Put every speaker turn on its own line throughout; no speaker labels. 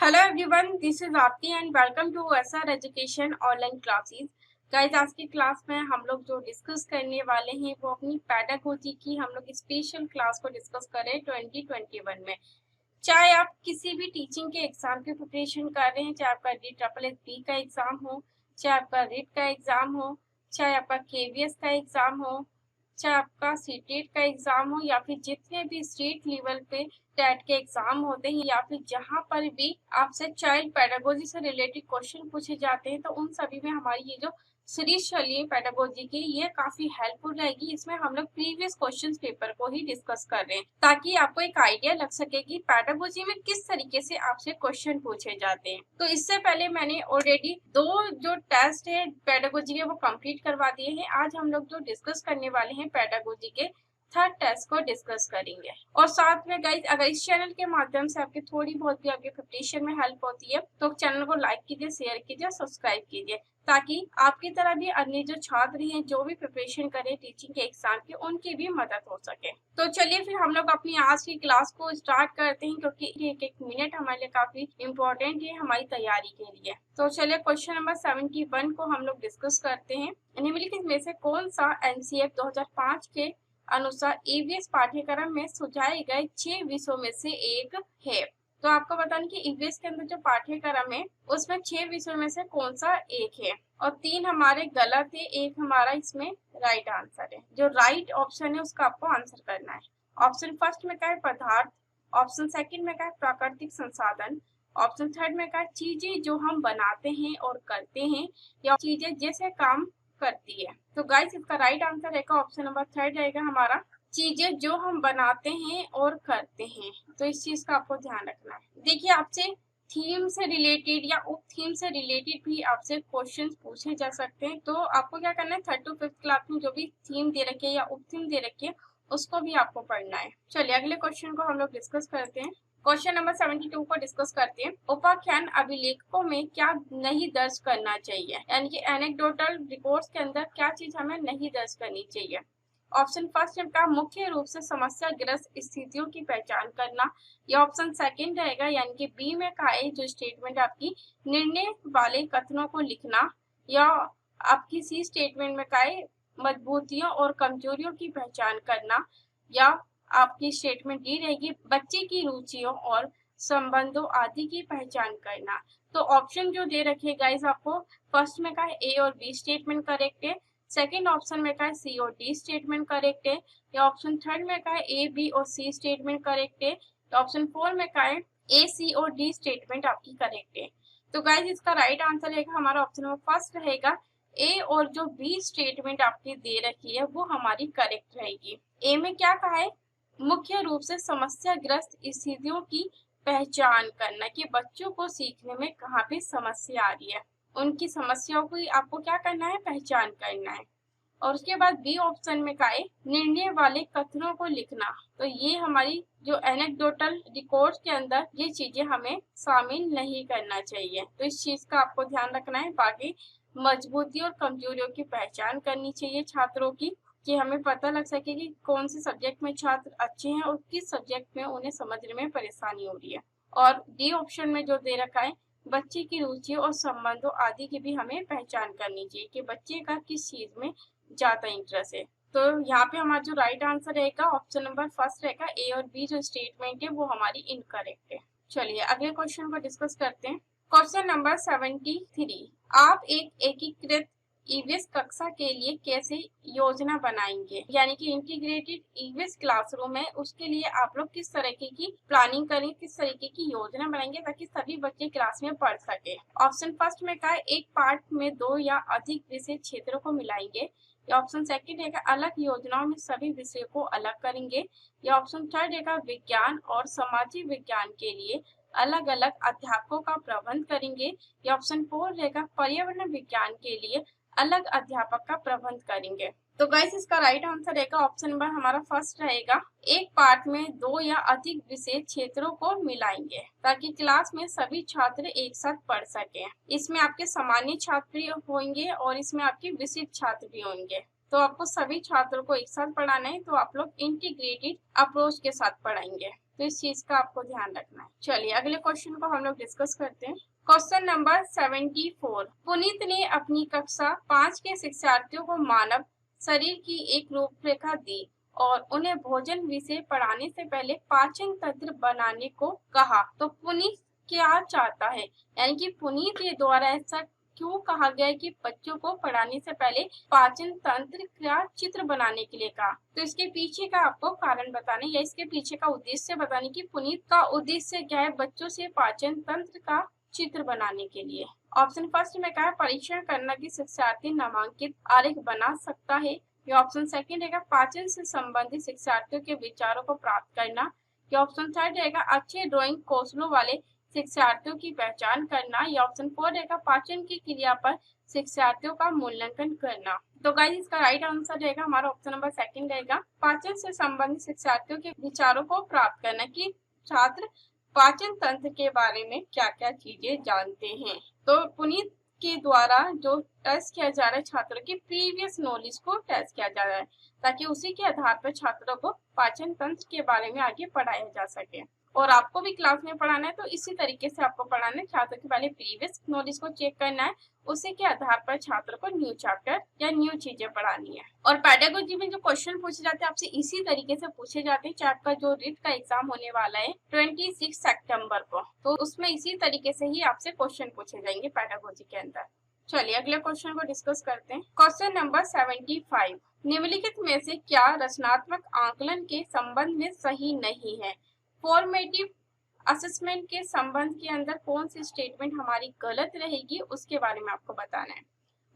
Hello everyone, this is Aarti and welcome to SR education online classes. Guys, आज की class में हम लोग जो डिस्कस करने वाले हैं वो अपनी पेडागोजी की हम लोग स्पेशल क्लास को डिस्कस करें 2021 में। चाहे आप किसी भी टीचिंग के एग्जाम की प्रिपरेशन कर रहे हैं, चाहे आपका DSSB का एग्जाम हो, चाहे आपका रिट का एग्जाम हो, चाहे आपका KVS का एग्जाम हो, चाहे आपका सीटेट का एग्जाम हो, या फिर जितने भी स्टेट लेवल पे टेट के एग्जाम होते हैं, या फिर जहां पर भी आपसे चाइल्ड पेडागोजी से रिलेटेड क्वेश्चन पूछे जाते हैं, तो उन सभी में हमारी ये जो सीरीज चली है पेडागोजी की, ये काफी हेल्पफुल रहेगी। इसमें हम लोग प्रीवियस क्वेश्चन पेपर को ही डिस्कस कर रहे हैं ताकि आपको एक आइडिया लग सके कि पेडागोजी में किस तरीके से आपसे क्वेश्चन पूछे जाते हैं। तो इससे पहले मैंने ऑलरेडी 2 जो टेस्ट है पेडागोजी के वो कंप्लीट करवा दिए हैं। आज हम लोग जो डिस्कस करने वाले हैं पेडागोजी के थर्ड टेस्ट को डिस्कस करेंगे। और साथ में गाइज, अगर इस चैनल के माध्यम से आपकी थोड़ी बहुत भी आपके प्रिपरेशन में हेल्प होती है तो चैनल को लाइक कीजिए, शेयर कीजिए, सब्सक्राइब कीजिए, ताकि आपकी तरह भी अन्य जो छात्र हैं जो भी प्रिपरेशन करें टीचिंग के एग्जाम की, उनकी भी मदद हो सके। तो चलिए फिर हम लोग अपनी आज की क्लास को स्टार्ट करते हैं, क्योंकि एक एक मिनट हमारे लिए काफी इम्पोर्टेंट है हमारी तैयारी के लिए। तो चलिए क्वेश्चन नंबर 71 को हम लोग डिस्कस करते हैं। निम्नलिखित में से कौन सा NCERT 2005 के अनुसार EVS पाठ्यक्रम में सुझाए गए 6 विषयों में से एक है। तो आपको बताना कि EVS के अंदर जो पाठ्यक्रम है उसमें 6 विषयों में से कौन सा एक है, और 3 हमारे गलत है, एक हमारा इसमें राइट आंसर है। जो राइट ऑप्शन है उसका आपको आंसर करना है। ऑप्शन फर्स्ट में क्या है? पदार्थ। ऑप्शन सेकंड में क्या है? प्राकृतिक संसाधन। ऑप्शन थर्ड में क्या है? चीजें जो हम बनाते हैं और करते हैं, या चीजें जैसे काम करती है। तो गाइस, इसका राइट आंसर रहेगा ऑप्शन नंबर थर्ड रहेगा हमारा, चीजें जो हम बनाते हैं और करते हैं। तो इस चीज का आपको ध्यान रखना है। देखिए, आपसे थीम से रिलेटेड या उप थीम से रिलेटेड भी आपसे क्वेश्चंस पूछे जा सकते हैं। तो आपको क्या करना है, 3rd to 5th क्लास में जो भी थीम दे रखी है या उप थीम दे रखी है उसको भी आपको पढ़ना है। चलिए अगले क्वेश्चन को हम लोग डिस्कस करते हैं। क्वेश्चन नंबर 72 को डिस्कस करते हैं। उपाख्यान अभिलेखों में क्या नहीं दर्ज करना चाहिए, यानी कि एनेक्डोटल रिपोर्ट्स के अंदर क्या चीज हमें नहीं दर्ज करनी चाहिए। ऑप्शन फर्स्ट का मुख्य रूप से समस्याग्रस्त स्थितियों की पहचान करना, या ऑप्शन सेकंड रहेगा यानी कि बी में का है जो स्टेटमेंट आपकी निर्णय वाले कथनों को लिखना, या आपकी सी स्टेटमेंट में का है मजबूतियों और कमजोरियों की पहचान करना, या आपकी स्टेटमेंट डी रहेगी बच्चे की रुचियों और संबंधों आदि की पहचान करना। तो ऑप्शन जो दे रखे गाइस आपको, फर्स्ट में का है ए और बी स्टेटमेंट करेक्ट है, सेकंड ऑप्शन में का है सी और डी स्टेटमेंट करेक्ट है, या ऑप्शन थर्ड में का है ए बी और सी स्टेटमेंट करेक्ट है, या ऑप्शन फोर में का है ए सी और डी स्टेटमेंट आपकी करेक्ट है। तो गाइस, इसका राइट आंसर रहेगा हमारा ऑप्शन नंबर फर्स्ट रहेगा, ए और जो बी स्टेटमेंट आपकी दे रखी है वो हमारी करेक्ट रहेगी। ए में क्या कहा है? मुख्य रूप से समस्याग्रस्त स्थितियों की पहचान करना, कि बच्चों को सीखने में कहाँ पे समस्या आ रही है, उनकी समस्याओं को आपको क्या करना है, पहचान करना है। और उसके बाद बी ऑप्शन में का है निर्णय वाले कथनों को लिखना। तो ये हमारी जो एनेक्डोटल रिकॉर्ड्स के अंदर ये चीजें हमें शामिल नहीं करना चाहिए। तो इस चीज का आपको ध्यान रखना है। बाकी मजबूती और कमजोरियों की पहचान करनी चाहिए छात्रों की, कि हमें पता लग सके कि कौन से सब्जेक्ट में छात्र अच्छे हैं और किस सब्जेक्ट में उन्हें समझने में परेशानी हो रही है। और डी ऑप्शन में जो दे रखा है बच्चे की रुचियों और संबंधों आदि की भी हमें पहचान करनी चाहिए, कि बच्चे का किस चीज में ज्यादा इंटरेस्ट है। तो यहाँ पे हमारा जो राइट आंसर रहेगा ऑप्शन नंबर फर्स्ट रहेगा, ए और बी जो स्टेटमेंट है वो हमारी इनकरेक्ट है। चलिए अगले क्वेश्चन को डिस्कस करते हैं। क्वेश्चन नंबर 73, आप एक एकीकृत EVS कक्षा के लिए कैसे योजना बनाएंगे, यानी कि इंटीग्रेटेड EVS क्लासरूम है उसके लिए आप लोग किस तरीके की प्लानिंग करेंगे, किस तरीके की योजना बनाएंगे ताकि सभी बच्चे क्लास में पढ़ सके। ऑप्शन फर्स्ट में कहा एक पाठ में 2 या अधिक विषय क्षेत्रों को मिलाएंगे, या ऑप्शन सेकंड है अलग योजनाओं में सभी विषयों को अलग करेंगे, या ऑप्शन थर्ड है विज्ञान और सामाजिक विज्ञान के लिए अलग अलग अध्यापकों का प्रबंध करेंगे, या ऑप्शन फोर रहेगा पर्यावरण विज्ञान के लिए अलग अध्यापक का प्रबंध करेंगे। तो गाइस, इसका राइट आंसर रहेगा ऑप्शन नंबर हमारा फर्स्ट रहेगा, एक पाठ में 2 या अधिक विषय क्षेत्रों को मिलाएंगे ताकि क्लास में सभी छात्र एक साथ पढ़ सके। इसमें आपके सामान्य छात्र भी होंगे और इसमें आपके विशिष्ट छात्र भी होंगे। तो आपको सभी छात्रों को एक साथ पढ़ाना है, तो आप लोग इंटीग्रेटेड अप्रोच के साथ पढ़ाएंगे। तो इस चीज का आपको ध्यान रखना है। चलिए अगले क्वेश्चन को हम लोग डिस्कस करते हैं। Question number 74। पुनीत ने अपनी कक्षा 5 के शिक्षार्थियों को मानव शरीर की एक रूपरेखा दी और उन्हें भोजन विषय पढ़ाने से पहले पाचन तंत्र बनाने को कहा। तो पुनीत क्या चाहता है, यानी कि पुनीत के द्वारा ऐसा क्यों कहा गया है कि बच्चों को पढ़ाने से पहले पाचन तंत्र का चित्र बनाने के लिए कहा। तो इसके पीछे का आपको कारण बताने या इसके पीछे का उद्देश्य बताने की पुनीत का उद्देश्य क्या है बच्चों से पाचन तंत्र का चित्र बनाने के लिए। ऑप्शन फर्स्ट में कहा परीक्षण करना कि शिक्षार्थी नामांकित आरेख बना सकता है। या ऑप्शन सेकंड रहेगा पाचन से संबंधित शिक्षार्थियों के विचारों को प्राप्त करना। या ऑप्शन थर्ड रहेगा अच्छे ड्राइंग कौशलों वाले शिक्षार्थियों की पहचान करना। या ऑप्शन 4 रहेगा पाचन की क्रिया पर शिक्षार्थियों का मूल्यांकन करना। तो गाइस इसका राइट आंसर रहेगा हमारा ऑप्शन नंबर सेकंड रहेगा पाचन से संबंधित शिक्षार्थियों के विचारों को प्राप्त करना कि छात्र पाचन तंत्र के बारे में क्या क्या चीजें जानते हैं। तो पुनीत के द्वारा जो टेस्ट किया जा रहा है छात्रों की प्रीवियस नॉलेज को टेस्ट किया जा रहा है ताकि उसी के आधार पर छात्रों को पाचन तंत्र के बारे में आगे पढ़ाया जा सके। और आपको भी क्लास में पढ़ाना है तो इसी तरीके से आपको पढ़ाना है। छात्रों के पहले प्रीवियस नॉलेज को चेक करना है, उसी के आधार पर छात्रों को न्यू चैप्टर या न्यू चीजें पढ़ानी है। और पेडागोजी में जो क्वेश्चन पूछे जाते हैं आपसे इसी तरीके से पूछे जाते हैं। चाहे आपका जो रिट का एग्जाम होने वाला है 26 सितंबर को, तो उसमें इसी तरीके से ही आपसे क्वेश्चन पूछे जाएंगे पेडागोजी के अंदर। चलिए अगले क्वेश्चन को डिस्कस करते हैं। Question number 75। निम्नलिखित में से क्या रचनात्मक आकलन के संबंध में सही नहीं है। फॉर्मेटिव असेसमेंट के संबंध के अंदर कौन सी स्टेटमेंट हमारी गलत रहेगी उसके बारे में आपको बताना है।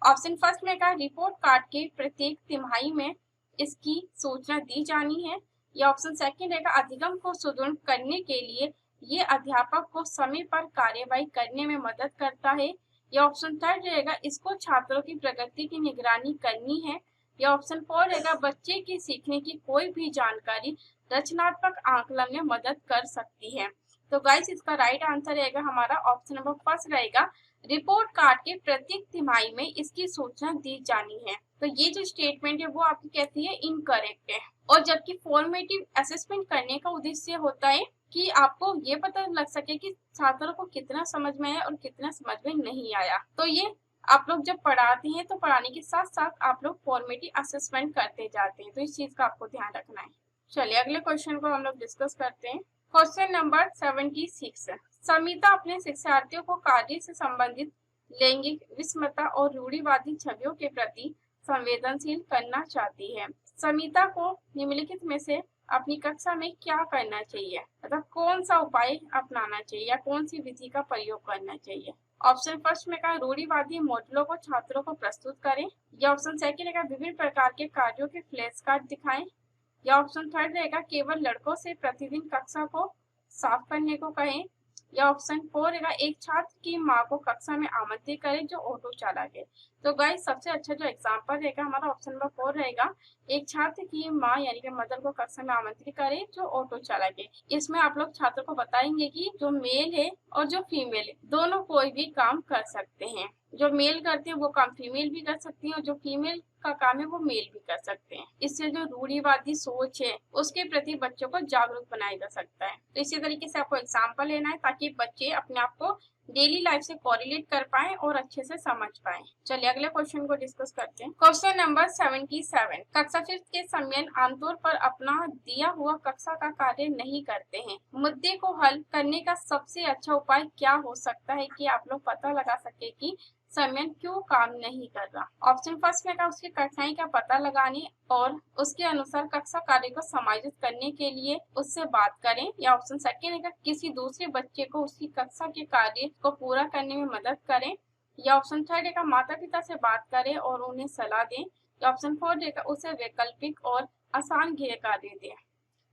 ऑप्शन फर्स्ट में कहा रिपोर्ट कार्ड के प्रत्येक तिमाही में इसकी सूचना दी जानी है। या ऑप्शन सेकंड रहेगा अधिगम को सुदृढ़ करने के लिए ये अध्यापक को समय पर कार्यवाही करने में मदद करता है। या ऑप्शन थर्ड रहेगा इसको छात्रों की प्रगति की निगरानी करनी है। या ऑप्शन 4 रहेगा बच्चे की सीखने की कोई भी जानकारी रचनात्मक आकलन में मदद कर सकती है। तो गाइस इसका राइट आंसर रहेगा हमारा ऑप्शन नंबर फर्स्ट रहेगा रिपोर्ट कार्ड के प्रत्येक तिमाही में इसकी सूचना दी जानी है। तो ये जो स्टेटमेंट है वो आपकी कहती है इनकरेक्ट है। और जबकि फॉर्मेटिव असेसमेंट करने का उद्देश्य होता है कि आपको ये पता लग सके कि छात्रों को कितना समझ में आया और कितना समझ में नहीं आया। तो ये आप लोग जब पढ़ाते हैं तो पढ़ाने के साथ साथ आप लोग फॉर्मेटिव असेसमेंट करते जाते हैं। तो इस चीज का आपको ध्यान रखना है। चलिए अगले क्वेश्चन को हम लोग डिस्कस करते हैं। Question number 76। समिता अपने शिक्षार्थियों को कार्य से संबंधित लैंगिक विषमता और रूढ़िवादी छवियों के प्रति संवेदनशील करना चाहती है। समिता को निम्नलिखित में से अपनी कक्षा में क्या करना चाहिए, मतलब कौन सा उपाय अपनाना चाहिए या कौन सी विधि का प्रयोग करना चाहिए। ऑप्शन फर्स्ट में कहा रूढ़िवादी मॉडलों को छात्रों को प्रस्तुत करें। या ऑप्शन सेकंड रहेगा विभिन्न प्रकार के कार्यों के फ्लैश कार्ड दिखाएं। या ऑप्शन थर्ड रहेगा केवल लड़कों से प्रतिदिन कक्षा को साफ करने को कहें। या ऑप्शन 4 रहेगा एक छात्र की मां को कक्षा में आमंत्रित करें जो ऑटो चालक है। तो गाइस सबसे अच्छा जो एग्जांपल रहेगा हमारा ऑप्शन नंबर 4 रहेगा एक छात्र की मां यानी कि मदर को कक्षा में आमंत्रित करे जो ऑटो चालक है। इसमें आप लोग छात्रों को बताएंगे कि जो मेल है और जो फीमेल है दोनों कोई भी काम कर सकते हैं। जो मेल करते हैं वो काम फीमेल भी कर सकती है और जो फीमेल का काम है वो मेल भी कर सकते हैं। इससे जो रूढ़िवादी सोच है उसके प्रति बच्चों को जागरूक बनाया जा सकता है। तो इसी तरीके से आपको एग्जाम्पल लेना है ताकि बच्चे अपने आप को डेली लाइफ से कोरिलेट कर पाए और अच्छे से समझ पाए। चलिए अगले क्वेश्चन को डिस्कस करते हैं। Question number 77। कक्षा 5 के संयन आमतौर पर अपना दिया हुआ कक्षा का कार्य नहीं करते हैं। मुद्दे को हल करने का सबसे अच्छा उपाय क्या हो सकता है कि आप लोग पता लगा सके कि संयन क्यों काम नहीं कर रहा। ऑप्शन फर्स्ट में का उसकी कठिनाई का पता लगाने और उसके अनुसार कक्षा कार्य को समायोजित करने के लिए उससे बात करें। या ऑप्शन सेकंड है किसी दूसरे बच्चे को उसकी कक्षा के कार्य को पूरा करने में मदद करें। या ऑप्शन थर्ड है माता पिता से बात करें और उन्हें सलाह दें। या ऑप्शन फोर्थ है उसे वैकल्पिक और आसान गृह कार्य दें।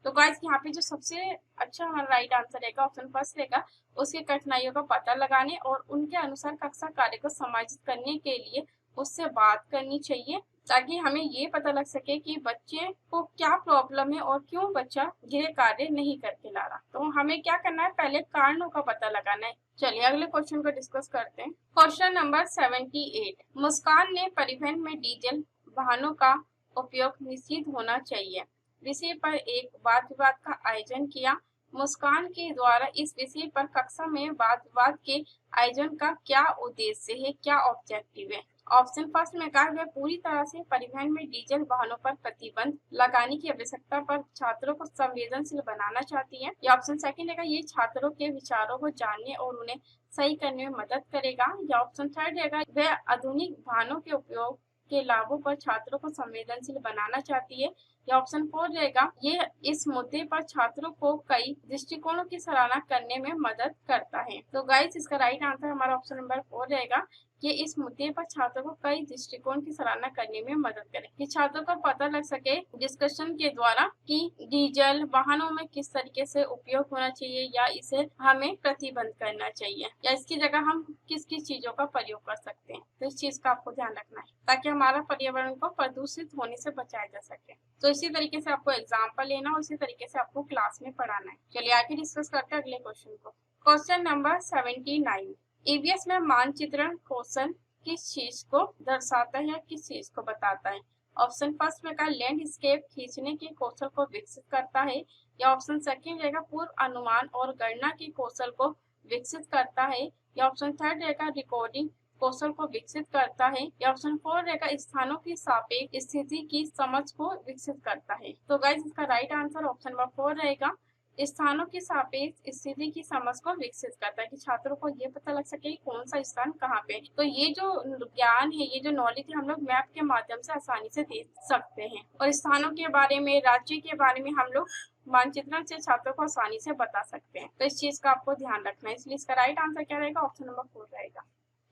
तो गाइस यहाँ पे जो सबसे अच्छा हमारा राइट आंसर रहेगा ऑप्शन फर्स्ट रहेगा उसकी कठिनाइयों का पता लगाने और उनके अनुसार कक्षा कार्य को समायोजित करने के लिए उससे बात करनी चाहिए ताकि हमें ये पता लग सके कि बच्चे को क्या प्रॉब्लम है और क्यों बच्चा गृह कार्य नहीं करके ला रहा। तो हमें क्या करना है पहले कारणों का पता लगाना है। चलिए अगले क्वेश्चन को डिस्कस करते हैं। Question number 78। मुस्कान ने परिवहन में डीजल वाहनों का उपयोग निषिद्ध होना चाहिए विषय पर एक वाद विवाद का आयोजन किया। मुस्कान के द्वारा इस विषय पर कक्षा में वाद के आयोजन का क्या उद्देश्य है, क्या ऑब्जेक्टिव है। ऑप्शन फर्स्ट में कहा गया पूरी तरह से परिवहन में डीजल वाहनों पर प्रतिबंध लगाने की आवश्यकता पर छात्रों को संवेदनशील बनाना चाहती है। या ऑप्शन सेकंड रहेगा ये छात्रों के विचारों को जानने और उन्हें सही करने में मदद करेगा। या ऑप्शन थर्ड रहेगा वह आधुनिक वाहनों के उपयोग के लाभों पर छात्रों को संवेदनशील बनाना चाहती है। या ऑप्शन फोर रहेगा ये इस मुद्दे पर छात्रों को कई दृष्टिकोणों की सराहना करने में मदद करता है। तो गाइस इसका राइट आंसर हमारा ऑप्शन नंबर फोर रहेगा। ये इस मुद्दे पर छात्रों को कई दृष्टिकोण की सराहना करने में मदद करे कि छात्रों को पता लग सके डिस्कशन के द्वारा कि डीजल वाहनों में किस तरीके से उपयोग होना चाहिए या इसे हमें प्रतिबंध करना चाहिए या इसकी जगह हम किस किस चीजों का प्रयोग कर सकते हैं। तो इस चीज का आपको ध्यान रखना है ताकि हमारा पर्यावरण को प्रदूषित होने से बचाया जा सके। तो इसी तरीके से आपको एग्जाम्पल लेना और इसी तरीके से आपको क्लास में पढ़ाना है। चलिए आगे डिस्कस करते हैं अगले क्वेश्चन को। क्वेश्चन नंबर 79 ईवीएस में मानचित्रण कौशल किस चीज को दर्शाता है या किस चीज को बताता है। ऑप्शन फर्स्ट में कहा लैंडस्केप खींचने के कौशल को विकसित करता है। या ऑप्शन सेकंड रहेगा पूर्व अनुमान और गणना के कौशल को विकसित करता है। या ऑप्शन थर्ड रहेगा रिकॉर्डिंग कौशल को विकसित करता है। या ऑप्शन फोर रहेगा स्थानों की सापेक्ष स्थिति की समझ को विकसित करता है। तो गाइस इसका right answer option number four रहेगा, स्थानों की सापेक्ष स्थिति की समझ को विकसित करता है कि छात्रों को ये पता लग सके कौन सा स्थान कहाँ पे। तो ये जो ज्ञान है, ये जो नॉलेज है, हम लोग मैप के माध्यम से आसानी से देख सकते हैं और स्थानों के बारे में, राज्य के बारे में हम लोग मानचित्रण से छात्रों को आसानी से बता सकते हैं। तो इस चीज का आपको ध्यान रखना है, इसलिए इसका राइट आंसर क्या रहेगा, ऑप्शन नंबर फोर रहेगा।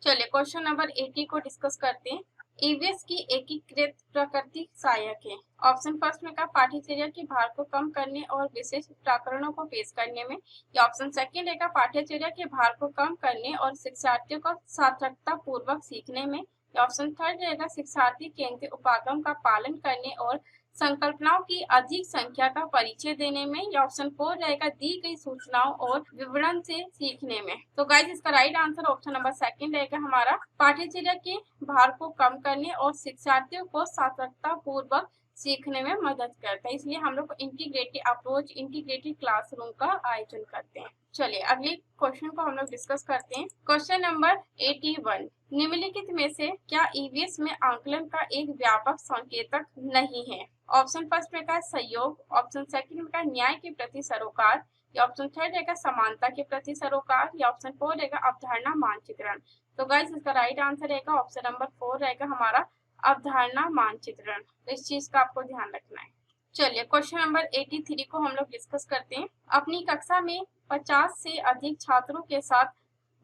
चलिए क्वेश्चन नंबर 80 को डिस्कस करते हैं। ईवीएस की एकीकृत प्रकृति सहायक है। ऑप्शन फर्स्ट में कहा पाठ्यचर्या के भार को कम करने और विशेष प्रकरणों को पेश करने में। या ऑप्शन सेकंड रहेगा पाठ्यचर्या के भार को कम करने और शिक्षार्थियों को सार्थकता पूर्वक सीखने में। या ऑप्शन थर्ड रहेगा शिक्षार्थी केंद्रीय उपागम का पालन करने और संकल्पनाओं की अधिक संख्या का परिचय देने में। या ऑप्शन फोर रहेगा दी गई सूचनाओं और विवरण से सीखने में। तो गाइस इसका right answer option number second रहेगा हमारा, पाठ्यचर्या के भार को कम करने और शिक्षार्थियों को सार्थकता पूर्वक सीखने में मदद करता है। इसलिए हम लोग इंटीग्रेटेड अप्रोच, इंटीग्रेटेड क्लासरूम का आयोजन करते हैं। चलिए अगले क्वेश्चन को हम लोग डिस्कस करते हैं। क्वेश्चन नंबर 81 निम्नलिखित में से क्या ईवीएस में आंकलन का एक व्यापक संकेतक नहीं है। ऑप्शन फर्स्ट में का सहयोग, ऑप्शन सेकंड में का न्याय के प्रति सरोकार, या ऑप्शन थर्ड रहेगा समानता के प्रति सरोकार, या ऑप्शन फोर रहेगा अवधारणा मानचित्रण। तो गाइस इसका राइट आंसर रहेगा ऑप्शन नंबर फोर रहेगा हमारा, अवधारणा मानचित्रण। तो इस चीज का आपको ध्यान रखना है। चलिए क्वेश्चन नंबर 83 को हम लोग डिस्कस करते हैं। अपनी कक्षा में 50 से अधिक छात्रों के साथ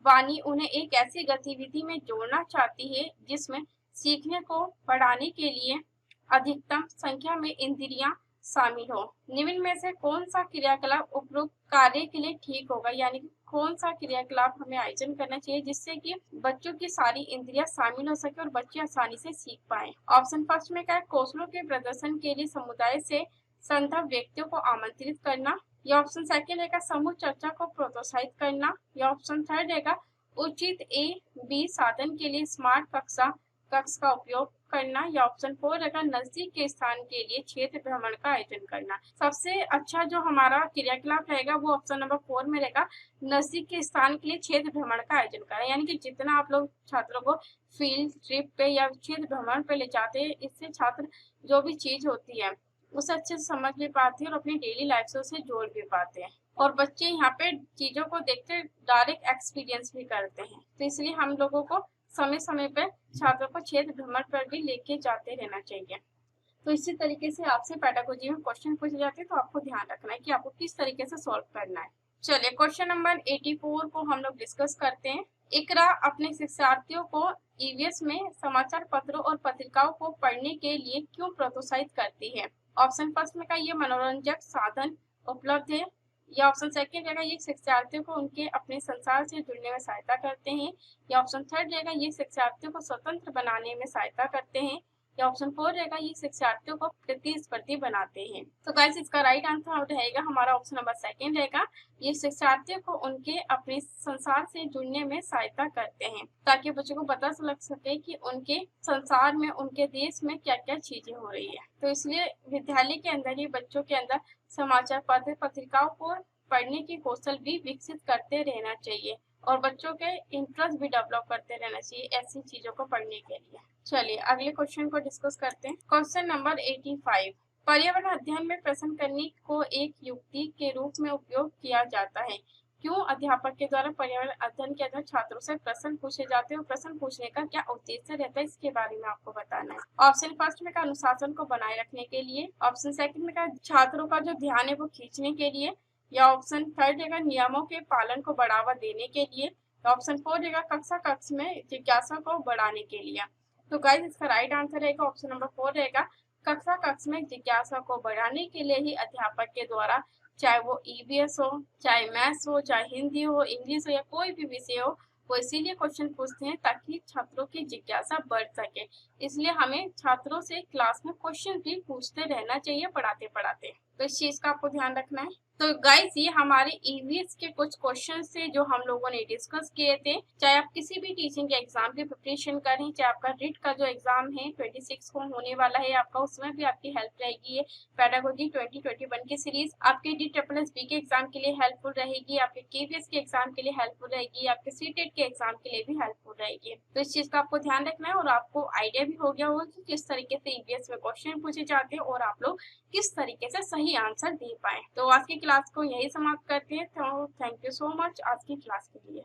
वाणी उन्हें एक ऐसी गतिविधि में जोड़ना चाहती है जिसमें सीखने को बढ़ाने के लिए अधिकतम संख्या में इंद्रियां शामिल हो। निम्न में से कौन सा क्रियाकलाप उपरोक्त कार्य के लिए ठीक होगा, यानी कि कौन सा क्रियाकलाप हमें आयोजन करना चाहिए जिससे कि बच्चों की सारी इंद्रियां शामिल हो सके और बच्चे आसानी से सीख पाए। ऑप्शन फर्स्ट में क्या है, कौशलों के प्रदर्शन के लिए समुदाय से संदर्भ व्यक्तियों को आमंत्रित करना। या ऑप्शन सेकंड रहेगा समूह चर्चा को प्रोत्साहित करना। या ऑप्शन थर्ड रहेगा उचित ए बी साधन के लिए स्मार्ट कक्ष का उपयोग करना। या ऑप्शन फोर रहेगा नजदीक के स्थान के लिए क्षेत्र भ्रमण का आयोजन करना। सबसे अच्छा जो हमारा क्रियाकलाप रहेगा वो ऑप्शन नंबर फोर में रहेगा, नजदीक के स्थान के लिए क्षेत्र भ्रमण का आयोजन करना। यानी कि जितना आप लोग छात्रों को फील्ड ट्रिप पे या क्षेत्र भ्रमण पे ले जाते हैं, इससे छात्र जो भी चीज होती है उसे अच्छे से समझ भी पाते हैं और अपनी डेली लाइफ से उसे जोड़ भी पाते हैं और बच्चे यहाँ पे चीजों को देखते डायरेक्ट एक्सपीरियंस भी करते हैं। तो इसलिए हम लोगों को समय समय पे छात्रों को क्षेत्र भ्रमण पर भी लेके जाते रहना चाहिए। तो इसी तरीके से आपसे पेडागोजी में क्वेश्चन पूछे जाते हैं, तो आपको ध्यान रखना है कि आपको किस तरीके से सॉल्व करना है। चलिए क्वेश्चन नंबर 84 को हम लोग डिस्कस करते हैं। इकरा अपने शिक्षार्थियों को ईवीएस में समाचार पत्रों और पत्रिकाओं को पढ़ने के लिए क्यों प्रोत्साहित करती है। ऑप्शन फर्स्ट में का ये मनोरंजक साधन उपलब्ध है। या ऑप्शन सेकंड रहेगा ये शिक्षार्थियों को उनके अपने संसार से जुड़ने में सहायता करते हैं। या ऑप्शन थर्ड रहेगा ये शिक्षार्थियों को स्वतंत्र बनाने में सहायता करते हैं। या ऑप्शन फोर रहेगा ये शिक्षार्थियों को प्रतिस्पर्धी बनाते हैं। तो गाइस इसका राइट आंसर रहेगा हमारा ऑप्शन नंबर सेकंड रहेगा, ये शिक्षार्थियों को उनके अपने संसार से जुड़ने में सहायता करते हैं ताकि बच्चों को पता लग सके कि उनके संसार में, उनके देश में क्या क्या चीजें हो रही है। तो इसलिए विद्यालय के अंदर ही बच्चों के अंदर समाचार पत्र पत्रिकाओं को पढ़ने के कौशल भी विकसित करते रहना चाहिए और बच्चों के इंटरेस्ट भी डेवलप करते रहना चाहिए ऐसी चीजों को पढ़ने के लिए। चलिए अगले क्वेश्चन को डिस्कस करते हैं। क्वेश्चन नंबर 85, पर्यावरण अध्ययन में प्रश्न करने को एक युक्ति के रूप में उपयोग किया जाता है। क्यों अध्यापक के द्वारा पर्यावरण अध्ययन के अंदर छात्रों से प्रश्न पूछे जाते हैं और प्रश्न पूछने का क्या उद्देश्य रहता है, इसके बारे में आपको बताना है। ऑप्शन फर्स्ट में का अनुशासन को बनाए रखने के लिए, ऑप्शन सेकंड में का छात्रों का जो ध्यान है वो खींचने के लिए, या ऑप्शन थर्ड रहेगा नियमों के पालन को बढ़ावा देने के लिए, ऑप्शन फोर रहेगा कक्षा कक्ष में जिज्ञासा को बढ़ाने के लिए। तो गाइस इसका राइट आंसर रहेगा ऑप्शन नंबर फोर रहेगा, कक्षा कक्ष में जिज्ञासा को बढ़ाने के लिए ही अध्यापक के द्वारा, चाहे वो ईवीएस हो, चाहे मैथ्स हो, चाहे हिंदी हो, इंग्लिश हो या कोई भी विषय हो, वो इसीलिए क्वेश्चन पूछते हैं ताकि छात्रों की जिज्ञासा बढ़ सके। इसलिए हमें छात्रों से क्लास में क्वेश्चन भी पूछते रहना चाहिए पढ़ाते पढ़ाते। तो इस चीज का आपको ध्यान रखना है। तो गाइस ये हमारे ईवीएस के कुछ क्वेश्चन थे जो हम लोगों ने डिस्कस किए थे। चाहे आप किसी भी टीचिंग के एग्जाम की प्रिपरेशन करें, चाहे आपका रिट का जो एग्जाम है 26 को होने वाला है आपका, उसमें भी आपकी हेल्प रहेगी। ये पेडागोजी 2021 की सीरीज आपके DSSB के एग्जाम के लिए हेल्पफुल रहेगी, आपके KVS के एग्जाम के लिए हेल्पफुल रहेगी, आपके सीटेट के एग्जाम के लिए भी हेल्पफुल रहेगी। तो इस चीज का आपको ध्यान रखना है और आपको आइडिया भी हो गया होगा कि किस तरीके से ईवीएस में क्वेश्चन पूछे जाते हैं और आप लोग किस तरीके से सही आंसर दे पाए। तो आज की क्लास को यही समाप्त करते हैं। तो थैंक यू सो मच आज की क्लास के लिए।